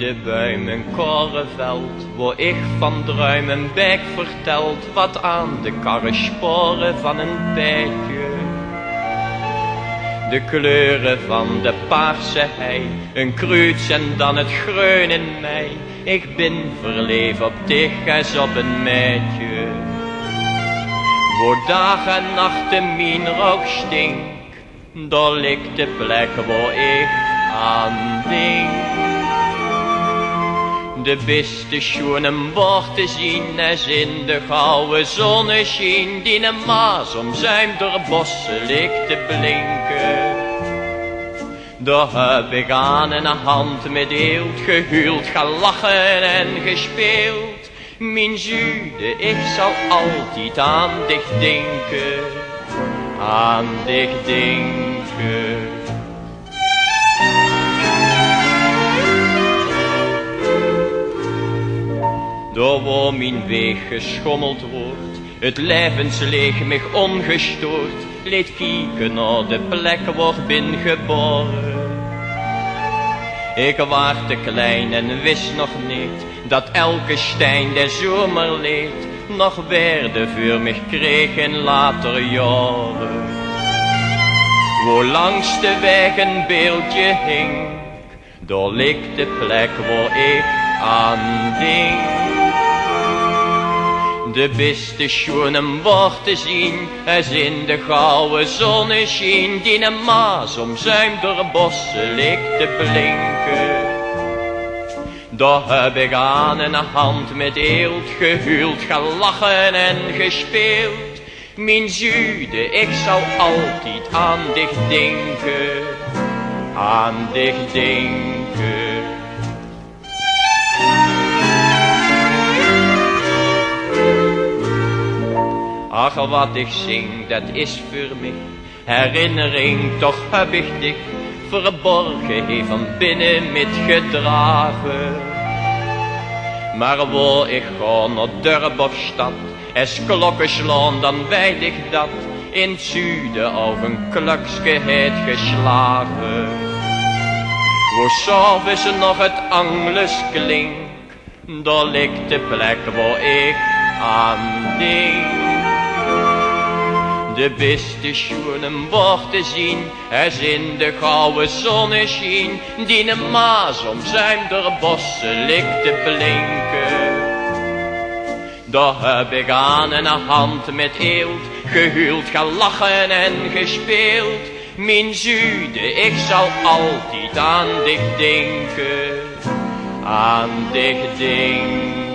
liefde bij mijn korenveld, waar ik van druimen bek verteld, wat aan de karresporen van een pijtje. De kleuren van de paarse hei, een kruits en dan het groen in mij. Ik ben verleefd op dich als op een meidje. Voor dag en nacht de minrook stink, daar ligt de plek waar ik aan denk. De beste schoenen wordt te zien als in de gouden zonneschijn, die een maas om zijn door bossen ligt te blinken. Daar heb ik aan een hand met eelt gehuild, gelachen en gespeeld. Mijn Jude, ik zal altijd aan dich denken, aan dich denken. Door waar mijn weg geschommeld wordt, het levensleeg mij ongestoord, leed kijken naar de plek waar ik ben geboren. Ik was te klein en wist nog niet, dat elke steen der zomer leed, nog waarde voor mij kreeg in later jaren. Waar langs de weg een beeldje hing, daar ligt de plek waar ik aan denk. De beste schoenen wordt te zien, als in de gouden zonneschijn, die een maas omzuimd door bossen ligt te blinken. Daar heb ik aan een hand met eelt gehuild, gelachen en gespeeld. Mijn Jude, ik zal altijd aan dich denken, aan dich denken. Ach, wat ik zing, dat is voor mij herinnering, toch heb ik dich verborgen, hier van binnen met gedragen. Maar waar ik ga, naar dorp of stad, als klokken slaan, dan weet ik dat in het zuiden of een klokske het geslagen. Waar s'avonds nog het angles klinkt, daar ligt de plek waar ik aan denk. De beste schoenen wordt te zien, als in de gouden zonneschijn, die een maas om zijn door bossen ligt te blinken. Daar heb ik aan een hand met eelt gehuild, gelachen en gespeeld. Mijn Jude, ik zal altijd aan dich denken, aan dich denken.